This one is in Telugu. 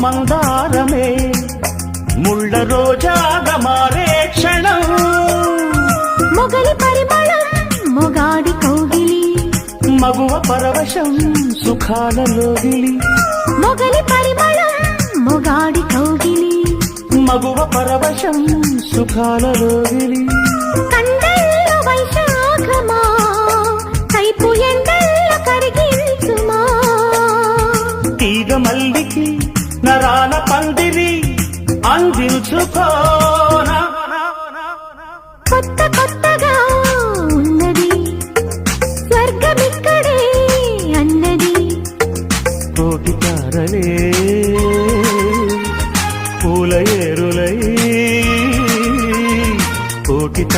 మందారమే ముళ్ళ రోజాగా మారే క్షణం మొగలి పరిమళం మొగాడి కౌగిలి మగువ పరవశం సుఖాలలోగిలి మొగలి పరిమళం మొగాడి కౌగిలి మగువ పరవశం సుఖాలలోగిలి కండల్లో వైశాఖమా కైపు ఎండల్లో కరిగించుమా తీగ మల్లికి నరాల పందిరి అందించుకోనా కొత్త కొత్తగా ఉన్నది స్వర్గమిక్కడే అన్నది కోటి తారలే